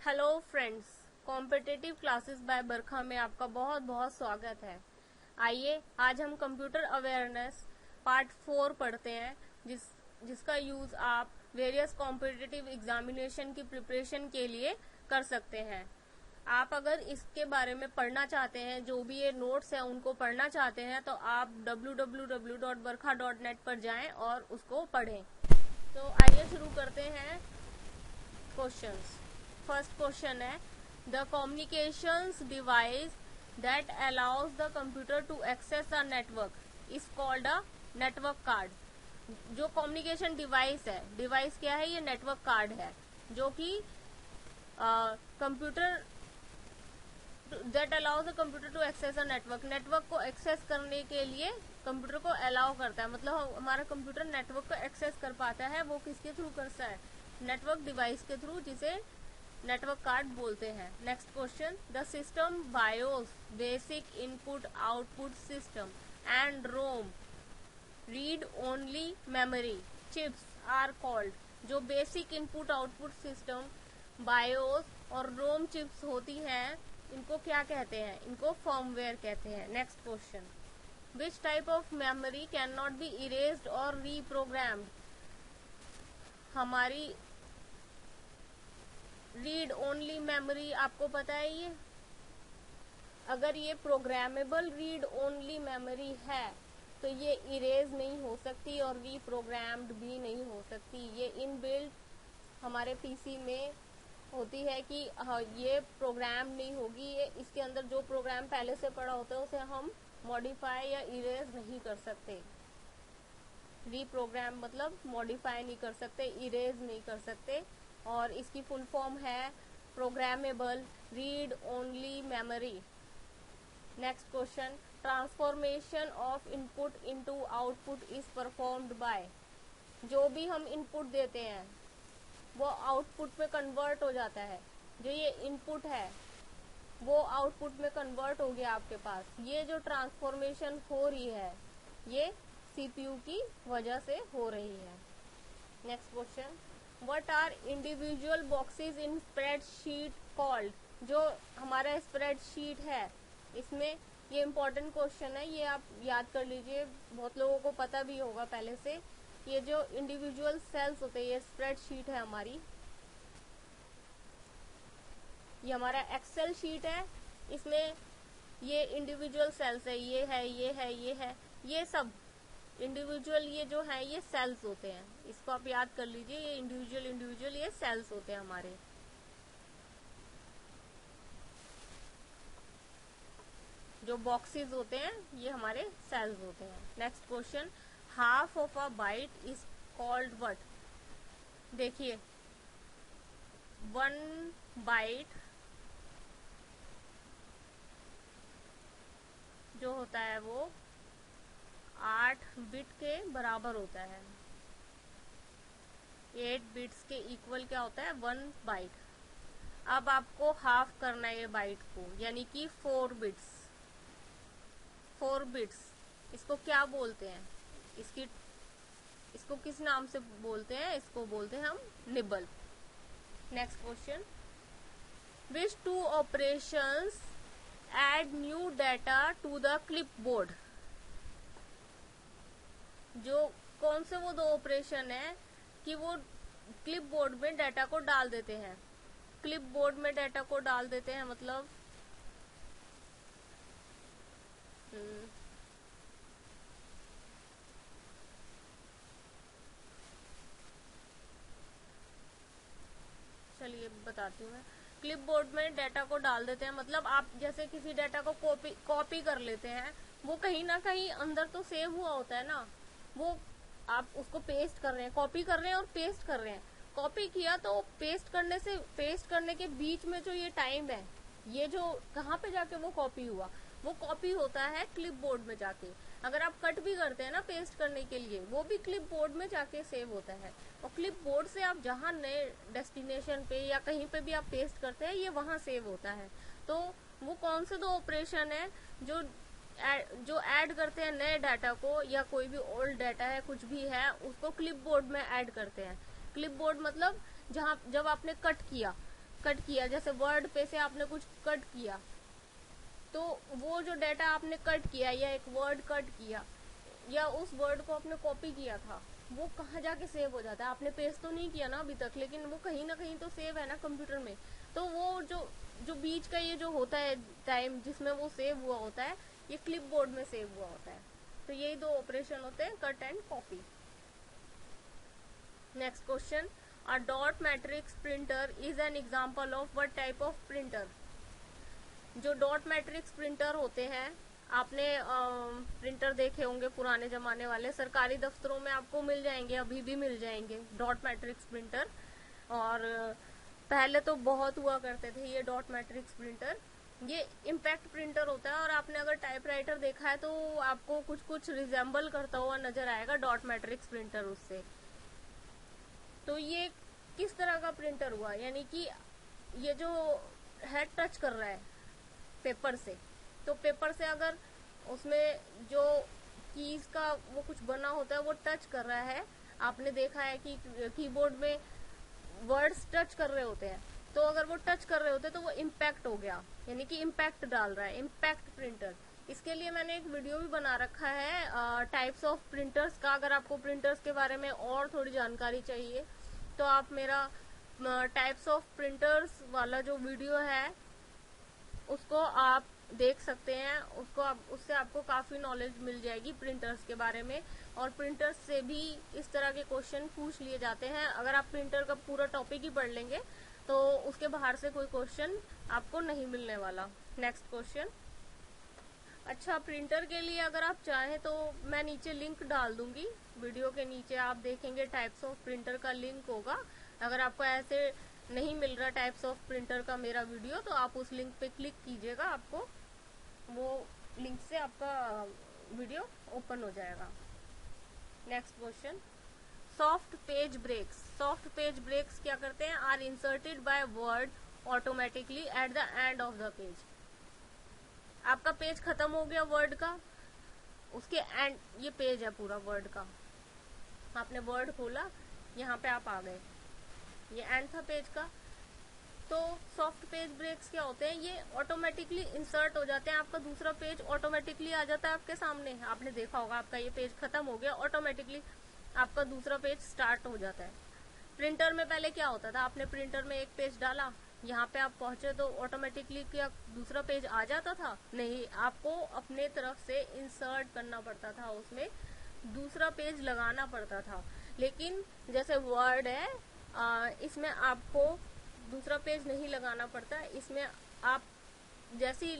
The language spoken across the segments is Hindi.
Hello friends, competitive classes by Barkha में आपका बहुत बहुत स्वागत है। आइए आज हम कंप्यूटर अवेयरनेस पार्ट 4 पढ़ते हैं, जिसका यूज आप वेरियस कॉम्पिटिटिव एग्जामिनेशन की प्रिपरेशन के लिए कर सकते हैं। आप अगर इसके बारे में पढ़ना चाहते हैं, जो भी ये नोट्स हैं उनको पढ़ना चाहते हैं, तो आप www.barkha.net पर जाएं और उसको पढ़ें। तो आइए शुरू करते हैं क्वेश्चंस। फर्स्ट क्वेश्चन है, the communications device that allows the computer to access the network is called a network card. जो कम्युनिकेशन डिवाइस है, डिवाइस क्या है? ये नेटवर्क कार्ड है, जो कि computer that allows the computer to access a network को एक्सेस करने के लिए कंप्यूटर को अलाउ करता है। मतलब हमारा कंप्यूटर नेटवर्क को एक्सेस कर पाता है। वो किसके थ्रू करता है? नेटवर्क डिवाइस के थ्रू, जिसे नेटवर्क कार्ड बोलते हैं। Next question, the system BIOS basic input output system and ROM read only memory chips are called. जो basic input output system BIOS और रोम चिप्स होती हैं, इनको क्या कहते हैं? इनको फर्मवेयर कहते हैं। Next question, which type of memory can not be erased और रीप्रोग्राम्ड? हमारी रीड ओनली मेमोरी, आपको पता है ये, अगर ये प्रोग्रामेबल रीड ओनली मेमोरी है तो ये इरेज नहीं हो सकती और रीप्रोग्राम्ड भी नहीं हो सकती। ये इनबिल्ट हमारे पीसी में होती है कि ये प्रोग्राम नहीं होगी। ये इसके अंदर जो प्रोग्राम पहले से पड़ा होता है उसे हम मॉडिफाई या इरेज नहीं कर सकते। रीप्रोग्राम मतलब मॉडिफाई नहीं कर सकते, इरेज नहीं कर सकते, और इसकी फुल फॉर्म है programmable read only memory. Next question, transformation of input into output is performed by. जो भी हम इनपुट देते हैं वो आउटपुट में कन्वर्ट हो जाता है। जो ये इनपुट है वो आउटपुट में कन्वर्ट हो गया आपके पास। ये जो ट्रांसफॉर्मेशन हो रही है ये सीपीयू की वजह से हो रही है। Next question, what are individual boxes in spreadsheet called? जो हमारा स्प्रेडशीट है, इसमें ये इम्पोर्टेंट क्वेश्चन है, ये आप याद कर लीजिए, बहुत लोगों को पता भी होगा पहले से। ये जो इंडिविजुअल सेल्स होते हैं, ये स्प्रेडशीट है हमारी, ये हमारा एक्सेल शीट है, इसमें ये इंडिविजुअल सेल्स है, ये है, ये है, ये है, ये सब इंडिविजुअल ये जो है ये सेल्स होते हैं। इसको आप याद कर लीजिए, ये इंडिविजुअल ये सेल्स होते हैं हमारे। जो बॉक्सेस होते हैं ये हमारे सेल्स होते हैं। Next question, half of a byte is called what? देखिए, 1 बाइट जो होता है वो 8 बिट के बराबर होता है। 8 बिट्स के इक्वल क्या होता है? 1 बाइट। अब आपको हाफ करना है ये बाइट को, यानी कि 4 बिट्स। 4 बिट्स इसको क्या बोलते हैं? इसको किस नाम से बोलते हैं? इसको बोलते हैं हम nibble. Next question, which 2 operations add new data to the clipboard? जो कौन से वो 2 ऑपरेशन है कि वो क्लिपबोर्ड में डाटा को डाल देते हैं? क्लिपबोर्ड में डाटा को डाल देते हैं मतलब चलिए बताती हूँ मैं। क्लिपबोर्ड में डाटा को डाल देते हैं मतलब आप जैसे किसी डाटा को कॉपी कर लेते हैं, वो कहीं ना कहीं अंदर तो सेव हुआ होता है ना, वो आप उसको पेस्ट कर रहे हैं, कॉपी कर रहे हैं और पेस्ट कर रहे हैं। कॉपी किया तो पेस्ट करने के बीच में जो ये टाइम है, ये जो कहाँ पे जाके वो कॉपी हुआ, वो कॉपी होता है क्लिपबोर्ड में जाके। अगर आप कट भी करते हैं ना पेस्ट करने के लिए, वो भी क्लिपबोर्ड में जाके सेव होता है। और क्लिपबोर्ड से आप जहाँ नए डेस्टिनेशन पे या कहीं पे भी आप पेस्ट करते हैं, ये वहाँ सेव होता है। तो वो कौन से 2 ऑपरेशन है जो ऐड करते हैं नए डाटा को, या कोई भी ओल्ड डाटा है कुछ भी है उसको क्लिपबोर्ड में ऐड करते हैं। क्लिपबोर्ड मतलब जब आपने कट किया कट किया, जैसे वर्ड पे से आपने कुछ कट किया, तो वो जो डाटा आपने कट किया या एक वर्ड कट किया या उस वर्ड को आपने कॉपी किया था, वो कहाँ जाके सेव हो जाता है। आपने पेस्ट तो नहीं किया ना अभी तक, लेकिन वो कहीं ना कहीं तो सेव है ना कंप्यूटर में। तो वो जो बीच का ये जो होता है टाइम जिसमें वो सेव हुआ होता है, ये क्लिपबोर्ड में सेव हुआ होता है। तो यही दो ऑपरेशन होते हैं, cut and copy. Next question, a dot matrix printer is an example of what type of printer. जो डॉट मैट्रिक्स प्रिंटर होते हैं, आपने प्रिंटर देखे होंगे पुराने जमाने वाले, सरकारी दफ्तरों में आपको मिल जाएंगे, अभी भी मिल जाएंगे डॉट मैट्रिक्स प्रिंटर। और पहले तो बहुत हुआ करते थे ये डॉट मैट्रिक्स प्रिंटर। ये इम्पैक्ट प्रिंटर होता है, और आपने अगर टाइपराइटर देखा है तो आपको कुछ कुछ रिजेंबल करता हुआ नजर आएगा डॉट मैट्रिक्स प्रिंटर उससे। तो ये किस तरह का प्रिंटर हुआ, यानी कि ये जो है टच कर रहा है पेपर से, तो पेपर से अगर उसमें जो कीज का वो कुछ बना होता है वो टच कर रहा है। आपने देखा है कि कीबोर्ड में वर्ड्स टच कर रहे होते हैं, तो अगर वो टच कर रहे होते हैं तो वो इम्पैक्ट हो गया, यानी कि इम्पैक्ट डाल रहा है, इम्पैक्ट प्रिंटर। इसके लिए मैंने एक वीडियो भी बना रखा है टाइप्स ऑफ प्रिंटर्स का। अगर आपको प्रिंटर्स के बारे में और थोड़ी जानकारी चाहिए तो आप मेरा टाइप्स ऑफ प्रिंटर्स वाला जो वीडियो है उसको आप देख सकते हैं। उससे आपको काफी नॉलेज मिल जाएगी प्रिंटर्स के बारे में। और प्रिंटर्स से भी इस तरह के क्वेश्चन पूछ लिए जाते हैं। अगर आप प्रिंटर का पूरा टॉपिक ही पढ़ लेंगे तो उसके बाहर से कोई क्वेश्चन आपको नहीं मिलने वाला। नेक्स्ट क्वेश्चन, अच्छा प्रिंटर के लिए अगर आप चाहें तो मैं नीचे लिंक डाल दूंगी, वीडियो के नीचे आप देखेंगे टाइप्स ऑफ प्रिंटर का लिंक होगा। अगर आपको ऐसे नहीं मिल रहा टाइप्स ऑफ प्रिंटर का मेरा वीडियो, तो आप उस लिंक पे क्लिक कीजिएगा, आपको वो लिंक से आपका वीडियो ओपन हो जाएगा। Next question, soft page breaks. Soft page breaks क्या करते हैं, are inserted by Word automatically at the end of the page. आपका पेज खत्म हो गया वर्ड का, उसके एंड, ये पेज है पूरा वर्ड का, आपने वर्ड खोला, यहाँ पे आप आ गए, ये एंड था पेज का। तो सॉफ्ट पेज ब्रेक्स क्या होते हैं, ये ऑटोमेटिकली इंसर्ट हो जाते हैं, आपका दूसरा पेज ऑटोमेटिकली आ जाता है आपके सामने। आपने देखा होगा आपका ये पेज खत्म हो गया, ऑटोमेटिकली आपका दूसरा पेज स्टार्ट हो जाता है। प्रिंटर में पहले क्या होता था, आपने प्रिंटर में एक पेज डाला, यहाँ पे आप पहुंचे तो ऑटोमेटिकली क्या दूसरा पेज आ जाता था? नहीं, आपको अपने तरफ से इंसर्ट करना पड़ता था, उसमें दूसरा पेज लगाना पड़ता था। लेकिन जैसे वर्ड है, इसमें आपको दूसरा पेज नहीं लगाना पड़ता। इसमें आप जैसे ही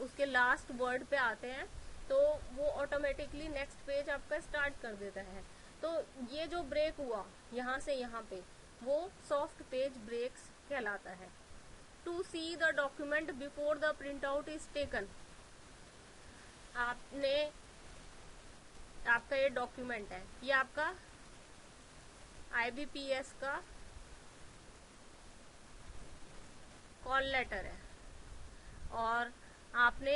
उसके लास्ट वर्ड पे आते हैं तो वो ऑटोमेटिकली नेक्स्ट पेज आपका स्टार्ट कर देता है। तो ये जो ब्रेक हुआ यहाँ से यहाँ पे, वो सॉफ्ट पेज ब्रेक्स कहलाता है। To see the document before the print out is taken. आपका ये डॉक्यूमेंट है, ये आपका IBPS का कॉल लेटर है, और आपने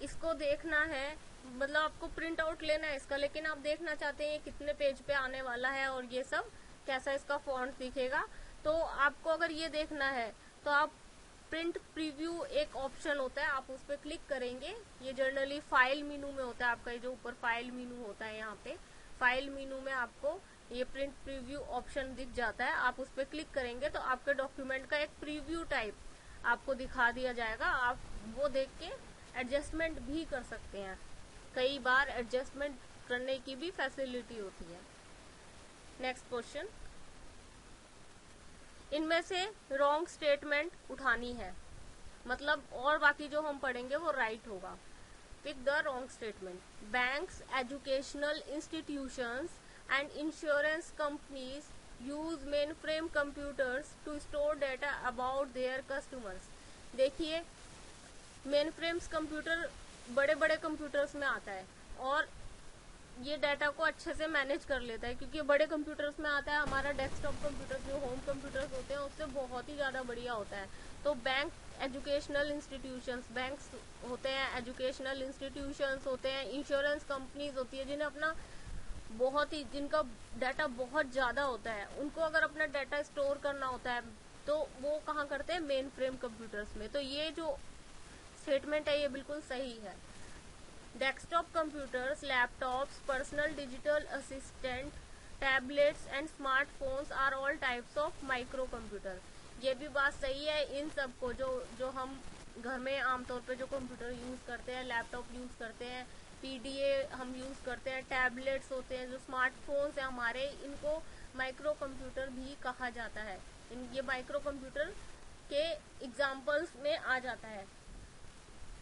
इसको देखना है, मतलब आपको प्रिंट आउट लेना है इसका, लेकिन आप देखना चाहते हैं कितने पेज पे आने वाला है और ये सब कैसा इसका फॉन्ट दिखेगा। तो आपको अगर ये देखना है तो आप प्रिंट प्रीव्यू एक ऑप्शन होता है, आप उस पर क्लिक करेंगे। ये जनरली फाइल मेनू में होता है, आपका ये जो ऊपर फाइल मेनू होता है, यहाँ पे फाइल मेनू में आपको ये प्रिंट प्रीव्यू ऑप्शन दिख जाता है। आप उस पर क्लिक करेंगे तो आपके डॉक्यूमेंट का एक प्रीव्यू टाइप आपको दिखा दिया जाएगा। आप वो देख के एडजस्टमेंट भी कर सकते हैं, कई बार एडजस्टमेंट करने की भी फैसिलिटी होती है। नेक्स्ट क्वेश्चन, इनमें से रॉन्ग स्टेटमेंट उठानी है, मतलब और बाकी जो हम पढ़ेंगे वो राइट होगा। Pick the wrong statement. Banks, educational institutions and insurance companies use mainframe computers to store data about their customers। देखिए, mainframes कंप्यूटर बड़े बड़े कंप्यूटर्स में आता है और ये डाटा को अच्छे से मैनेज कर लेता है, क्योंकि बड़े कंप्यूटर्स में आता है। हमारा डेस्कटॉप कंप्यूटर जो होम कंप्यूटर्स होते हैं उससे बहुत ही ज़्यादा बढ़िया होता है। तो बैंक, एजुकेशनल इंस्टीट्यूशंस, बैंक्स होते हैं, एजुकेशनल इंस्टीट्यूशंस होते हैं, इंश्योरेंस कंपनीज होती है जिन्हें अपना जिनका डाटा बहुत ज़्यादा होता है, उनको अगर अपना डाटा स्टोर करना होता है तो वो कहाँ करते हैं, मेन फ्रेम कंप्यूटर्स में। तो ये जो स्टेटमेंट है ये बिल्कुल सही है। Desktop computers, laptops, personal digital assistant, tablets and smartphones are all types of micro computer. ये भी बात सही है। इन सब को जो हम घर में आमतौर पे जो कंप्यूटर यूज़ करते हैं, लैपटॉप यूज़ करते हैं, पीडीए हम यूज़ करते हैं, टैबलेट्स होते हैं, जो स्मार्टफोन्स हैं हमारे, इनको माइक्रो कंप्यूटर भी कहा जाता है। ये माइक्रो कंप्यूटर के एग्जाम्पल्स में आ जाता है।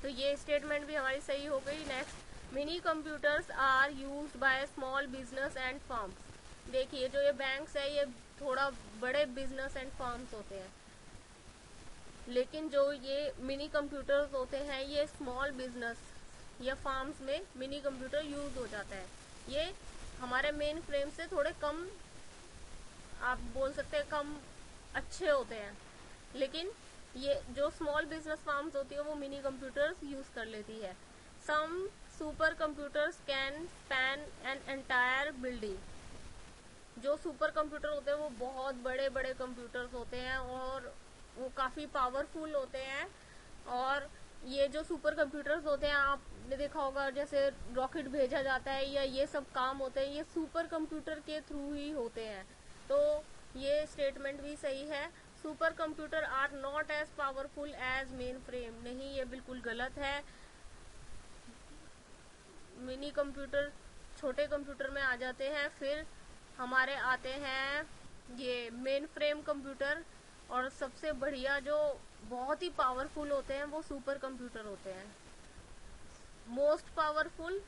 तो ये स्टेटमेंट भी हमारी सही हो गई। Next, mini computers are used by small business and firms. देखिए जो ये बैंक्स है ये थोड़ा बड़े बिजनेस एंड फर्म्स होते हैं, लेकिन जो ये मिनी कंप्यूटर्स होते हैं ये स्मॉल बिजनेस या फार्म्स में मिनी कंप्यूटर यूज हो जाता है। ये हमारे मेन फ्रेम से थोड़े कम, आप बोल सकते हैं कम अच्छे होते हैं, लेकिन ये जो स्मॉल बिजनेस फार्म्स होती है वो मिनी कंप्यूटर्स यूज कर लेती है। Some super computers can span an entire building. जो सुपर कंप्यूटर होते हैं वो बहुत बड़े बड़े कंप्यूटर्स होते हैं और वो काफी पावरफुल होते हैं। और ये जो सुपर कंप्यूटर्स होते हैं आपने देखा होगा, जैसे रॉकेट भेजा जाता है या ये सब काम होते हैं, ये सुपर कंप्यूटर के थ्रू ही होते हैं। तो ये स्टेटमेंट भी सही है। Super computer are not as powerful as mainframe. नहीं, ये बिल्कुल गलत है। मिनी कंप्यूटर छोटे कंप्यूटर में आ जाते हैं, फिर हमारे आते हैं ये मेन फ्रेम कंप्यूटर, और सबसे बढ़िया जो बहुत ही पावरफुल होते हैं वो सुपर कंप्यूटर होते हैं। Most powerful,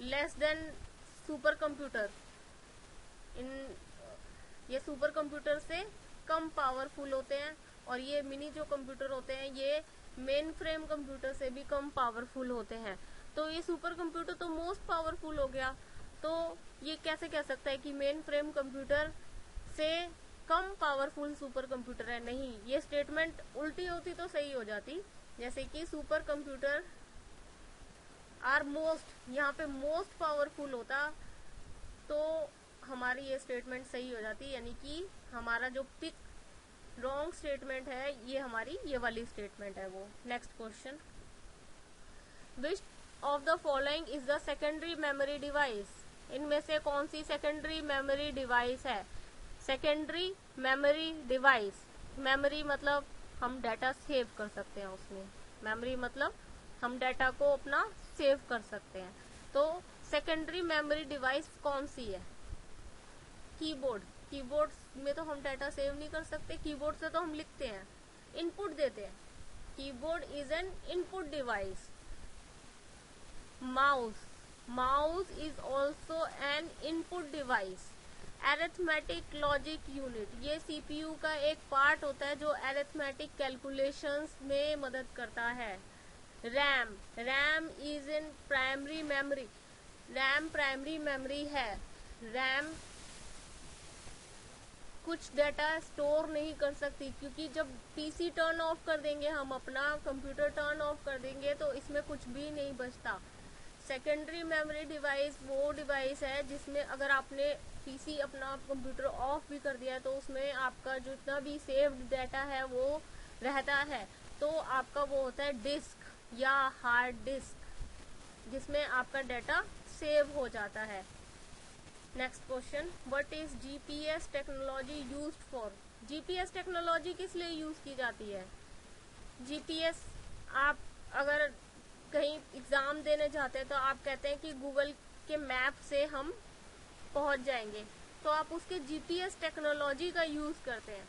less than super computer. ये सुपर कंप्यूटर से कम पावरफुल होते हैं, और ये मिनी जो कंप्यूटर होते हैं ये मेन फ्रेम कंप्यूटर से भी कम पावरफुल होते हैं। तो ये सुपर कंप्यूटर तो मोस्ट पावरफुल हो गया, तो ये कैसे कह सकता है कि मेन फ्रेम कंप्यूटर से कम पावरफुल सुपर कंप्यूटर है? नहीं, ये स्टेटमेंट उल्टी होती तो सही हो जाती, जैसे कि सुपर कंप्यूटर आर मोस्ट, यहाँ पे मोस्ट पावरफुल होता तो हमारी ये स्टेटमेंट सही हो जाती, यानी कि हमारा जो पिक रॉन्ग स्टेटमेंट है ये हमारी ये वाली स्टेटमेंट है वो। Next question, which of the following is the secondary memory device? इनमें से कौन सी सेकेंडरी मेमोरी डिवाइस है? सेकेंडरी मेमोरी डिवाइस, मेमोरी मतलब हम डाटा सेव कर सकते हैं उसमें, मेमोरी मतलब हम डाटा को अपना सेव कर सकते हैं। तो सेकेंडरी मेमोरी डिवाइस कौन सी है? कीबोर्ड। कीबोर्ड में तो हम डाटा सेव नहीं कर सकते, कीबोर्ड से तो हम लिखते हैं, इनपुट देते हैं। Keyboard is an input device. Mouse, mouse is also an input device. Arithmetic logic unit, ये सीपीयू का एक पार्ट होता है जो अरिथमेटिक कैलकुलेशंस में मदद करता है। RAM, RAM is in primary memory, RAM primary memory है। रैम कुछ डाटा स्टोर नहीं कर सकती, क्योंकि जब पीसी टर्न ऑफ कर देंगे, हम अपना कंप्यूटर टर्न ऑफ कर देंगे तो इसमें कुछ भी नहीं बचता। सेकेंडरी मेमोरी डिवाइस वो डिवाइस है जिसमें अगर आपने पीसी अपना कंप्यूटर ऑफ भी कर दिया है तो उसमें आपका जितना भी सेव्ड डाटा है वो रहता है। तो आपका वो होता है डिस्क या हार्ड डिस्क, जिसमें आपका डाटा सेव हो जाता है। Next question, what is GPS technology used for? GPS technology किस लिए यूज की जाती है? जीपीएस, आप अगर कहीं एग्जाम देने जाते हैं तो आप कहते हैं कि गूगल के मैप से हम पहुंच जाएंगे, तो आप उसके जीपीएस टेक्नोलॉजी का यूज करते हैं।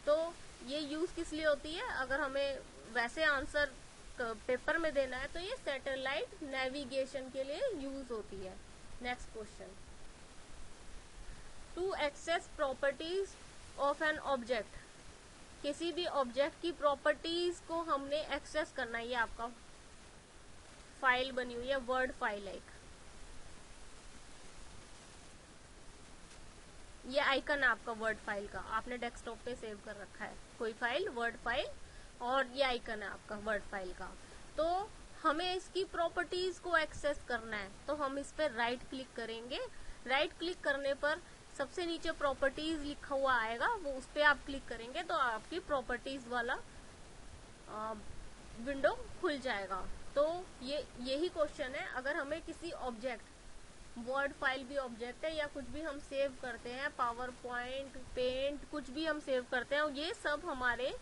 तो ये यूज किस लिए होती है? अगर हमें वैसे आंसर पेपर में देना है तो ये सैटेलाइट नेविगेशन के लिए यूज होती है। Next question, to access properties of an object, किसी भी ऑब्जेक्ट की प्रॉपर्टीज को हमने एक्सेस करना है। ये आपका फाइल बनी हुई है, वर्ड फाइल है, ये आइकन है आपका वर्ड फाइल का, आपने डेस्कटॉप पे सेव कर रखा है कोई फाइल, वर्ड फाइल, और ये आइकन है आपका वर्ड फाइल का। तो हमें इसकी प्रॉपर्टीज को एक्सेस करना है तो हम इस पर राइट क्लिक करेंगे। राइट क्लिक करने पर सबसे नीचे प्रॉपर्टीज लिखा हुआ आएगा, वो उस पर आप क्लिक करेंगे तो आपकी प्रॉपर्टीज वाला विंडो खुल जाएगा। तो यही क्वेश्चन है, अगर हमें किसी ऑब्जेक्ट, वर्ड फाइल भी ऑब्जेक्ट है, या कुछ भी हम सेव करते हैं, पावर पॉइंट, पेंट, कुछ भी हम सेव करते हैं, ये सब हमारे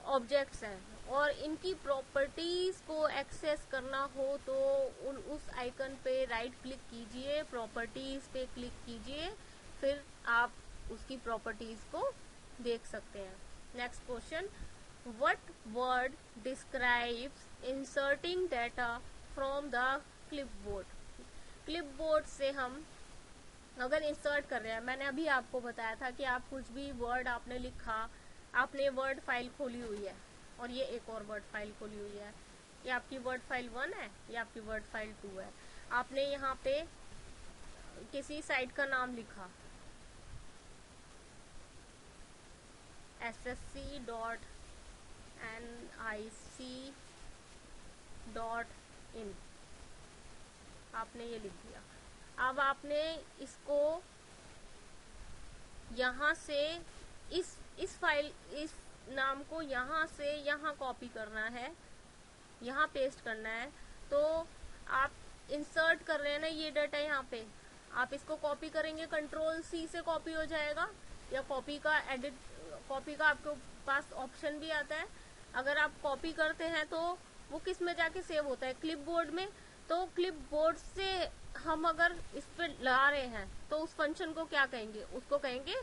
ऑब्जेक्ट्स हैं, और इनकी प्रॉपर्टीज को एक्सेस करना हो तो उस आइकन पे राइट क्लिक कीजिए, प्रॉपर्टीज पे क्लिक कीजिए, फिर आप उसकी प्रॉपर्टीज को देख सकते हैं। Next question, what word describes inserting data from the clipboard. Clipboard से हम अगर इंसर्ट कर रहे हैं, मैंने अभी आपको बताया था कि आप कुछ भी वर्ड आपने लिखा, आपने वर्ड फाइल खोली हुई है और ये एक और वर्ड फाइल खोली हुई है, ये आपकी वर्ड फाइल 1 है, ये आपकी वर्ड फाइल 2 है। आपने यहाँ पे किसी साइट का नाम लिखा ssc.nic.in, आपने ये लिख दिया। अब आपने इसको यहाँ से इस फाइल, इस नाम को यहाँ से यहाँ कॉपी करना है, यहाँ पेस्ट करना है। तो आप इंसर्ट कर रहे हैं ना ये डाटा, यहाँ पे आप इसको कॉपी करेंगे, कंट्रोल C से कॉपी हो जाएगा, या कॉपी का आपके पास ऑप्शन भी आता है। अगर आप कॉपी करते हैं तो वो किस में जाके सेव होता है, क्लिपबोर्ड में। तो क्लिपबोर्ड से हम अगर इस पे ला रहे हैं तो उस फंक्शन को क्या कहेंगे, उसको कहेंगे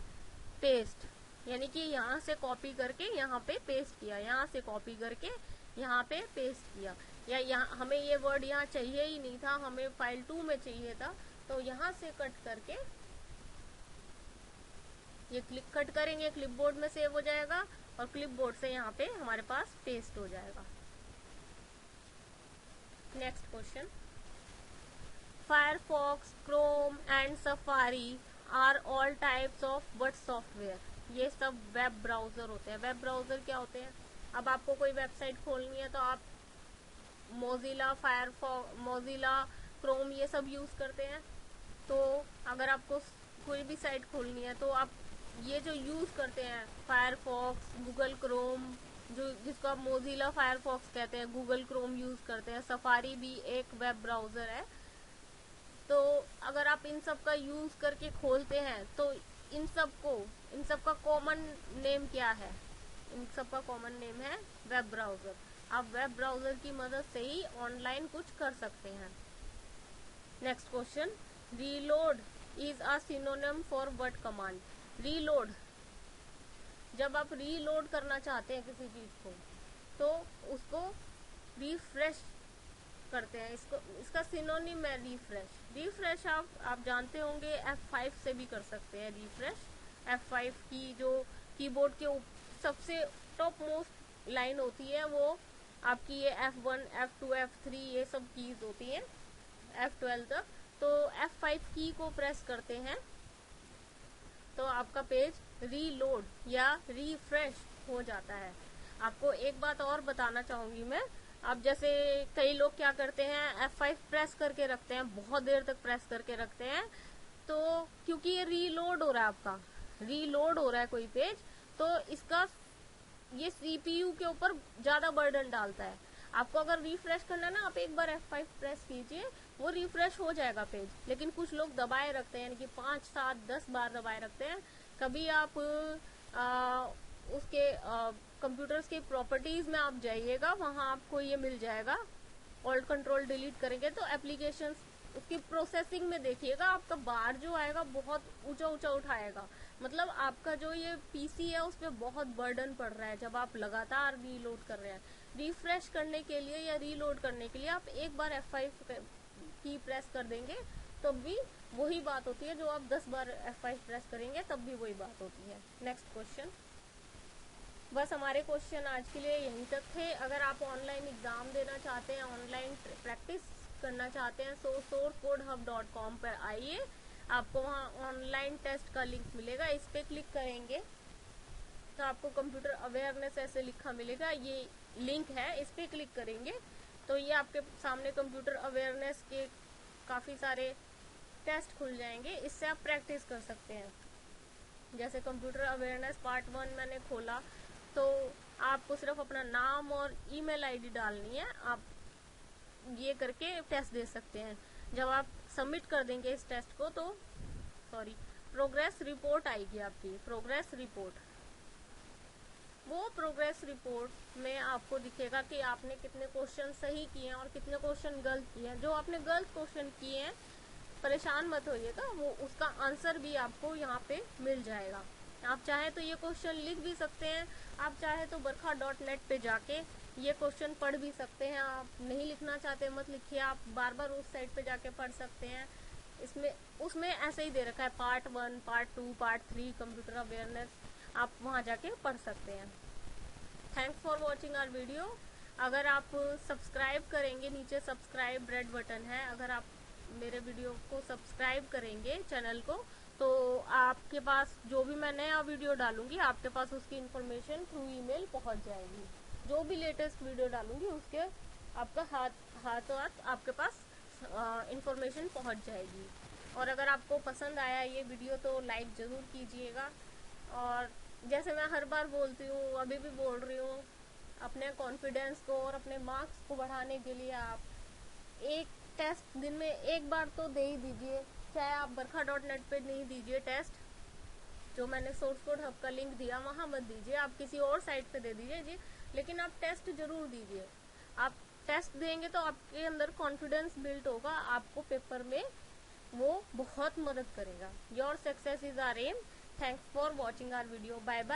पेस्ट, यानी कि यहाँ से कॉपी करके यहाँ पे पेस्ट किया, यहाँ से कॉपी करके यहाँ पे पेस्ट किया। या यहाँ हमें ये वर्ड यहाँ चाहिए ही नहीं था, हमें फाइल 2 में चाहिए था, तो यहाँ से कट करके ये कट करेंगे, क्लिपबोर्ड में सेव हो जाएगा, और क्लिपबोर्ड से यहाँ पे हमारे पास पेस्ट हो जाएगा। Next question, Firefox, Chrome and Safari are all types of what software. ये सब वेब ब्राउजर होते हैं। वेब ब्राउजर क्या होते हैं, अब आपको कोई वेबसाइट खोलनी है तो आप मोजिला, फायरफॉक्स, मोजिला, क्रोम ये सब यूज करते हैं। तो अगर आपको कोई भी साइट खोलनी है तो आप ये जो यूज करते हैं, फायरफॉक्स, गूगल क्रोम, जो जिसको आप मोजिला फायरफॉक्स कहते हैं, गूगल क्रोम यूज करते हैं, सफारी भी एक वेब ब्राउजर है। तो अगर आप इन सब का यूज करके खोलते हैं तो इन सब का कॉमन नेम क्या है, इन सब का कॉमन नेम है वेब ब्राउजर। आप वेब ब्राउजर की मदद से ही ऑनलाइन कुछ कर सकते हैं। Next question, reload is a synonym for what command. Reload, जब आप रीलोड करना चाहते हैं किसी चीज को तो उसको रिफ्रेश करते हैं, इसका सिनोनिम है रिफ्रेश। रिफ्रेश आप जानते होंगे F5 से भी कर सकते हैं रिफ्रेश। F5 की जो कीबोर्ड के सबसे टॉप मोस्ट लाइन होती है वो आपकी ये F1, F2, F3 ये सब कीज होती हैं F12 तक। तो F5 की को प्रेस करते हैं तो आपका पेज रीलोड या रिफ्रेश हो जाता है। आपको एक बात और बताना चाहूंगी मैं, अब जैसे कई लोग क्या करते हैं, F5 प्रेस करके रखते हैं, बहुत देर तक प्रेस करके रखते हैं, तो क्योंकि ये रीलोड हो रहा है, आपका रीलोड हो रहा है कोई पेज, तो इसका ये CPU के ऊपर ज्यादा बर्डन डालता है। आपको अगर रिफ्रेश करना ना, आप एक बार F5 प्रेस कीजिए, वो रिफ्रेश हो जाएगा पेज। लेकिन कुछ लोग दबाए रखते हैं, यानी कि 5, 7, 10 बार दबाए रखते हैं। कभी आप उसके कंप्यूटर्स की प्रॉपर्टीज में आप जाइएगा, वहां आपको ये मिल जाएगा। ऑल्ट कंट्रोल डिलीट करेंगे तो एप्लीकेशन उसकी प्रोसेसिंग में देखिएगा, आपका बार जो आएगा बहुत ऊंचा ऊंचा उठाएगा। मतलब आपका जो ये पीसी है उस पर बहुत बर्डन पड़ रहा है जब आप लगातार रीलोड कर रहे हैं। रिफ्रेश करने के लिए या रीलोड करने के लिए आप एक बार F5 की प्रेस कर देंगे तब भी वही बात होती है, जो आप 10 बार F5 प्रेस करेंगे तब भी वही बात होती है। नेक्स्ट क्वेश्चन, बस हमारे क्वेश्चन आज के लिए यहीं तक थे। अगर आप ऑनलाइन एग्जाम देना चाहते हैं, ऑनलाइन प्रैक्टिस करना चाहते हैं, तो sourcecodeHub.com पर आइए, आपको वहाँ ऑनलाइन टेस्ट का लिंक मिलेगा। इस पे क्लिक करेंगे तो आपको कंप्यूटर अवेयरनेस ऐसे लिखा मिलेगा, ये लिंक है, इस पे क्लिक करेंगे तो ये आपके सामने कंप्यूटर अवेयरनेस के काफ़ी सारे टेस्ट खुल जाएंगे, इससे आप प्रैक्टिस कर सकते हैं। जैसे कंप्यूटर अवेयरनेस पार्ट 1 मैंने खोला, तो आपको सिर्फ अपना नाम और ईमेल आईडी डालनी है, आप ये करके टेस्ट दे सकते हैं। जब आप सबमिट कर देंगे इस टेस्ट को, तो प्रोग्रेस रिपोर्ट आएगी आपकी, प्रोग्रेस रिपोर्ट। वो प्रोग्रेस रिपोर्ट में आपको दिखेगा कि आपने कितने क्वेश्चन सही किए हैं और कितने क्वेश्चन गलत किए हैं। जो आपने गलत क्वेश्चन किए हैं, परेशान मत होइएगा, वो उसका आंसर भी आपको यहाँ पे मिल जाएगा। आप चाहे तो ये क्वेश्चन लिख भी सकते हैं, आप चाहे तो बरखा.net पे जाके ये क्वेश्चन पढ़ भी सकते हैं। आप नहीं लिखना चाहते मत लिखिए, आप बार बार उस साइट पे जाके पढ़ सकते हैं। उसमें ऐसे ही दे रखा है part 1, part 2, part 3 computer awareness, आप वहाँ जाके पढ़ सकते हैं। Thanks for watching our video. अगर आप सब्सक्राइब करेंगे, नीचे सब्सक्राइब रेड बटन है, अगर आप मेरे वीडियो को सब्सक्राइब करेंगे चैनल को, तो आपके पास जो भी मैं नया वीडियो डालूंगी, आपके पास उसकी इन्फॉर्मेशन थ्रू ईमेल पहुंच जाएगी। जो भी लेटेस्ट वीडियो डालूंगी उसके आपका हाथों हाथ आपके पास इन्फॉर्मेशन पहुंच जाएगी। और अगर आपको पसंद आया ये वीडियो तो लाइक ज़रूर कीजिएगा। और जैसे मैं हर बार बोलती हूँ, अभी भी बोल रही हूँ, अपने कॉन्फिडेंस को और अपने मार्क्स को बढ़ाने के लिए आप एक टेस्ट दिन में एक बार तो दे ही दीजिए। चाहे आप बरखा.net पे नहीं दीजिए टेस्ट, जो मैंने सोर्स कोड हब का लिंक दिया वहाँ मत दीजिए, आप किसी और साइट पे दे दीजिए, लेकिन आप टेस्ट जरूर दीजिए। आप टेस्ट देंगे तो आपके अंदर कॉन्फिडेंस बिल्ड होगा, आपको पेपर में वो बहुत मदद करेगा। Your success is our aim. Thanks for watching our video. Bye bye.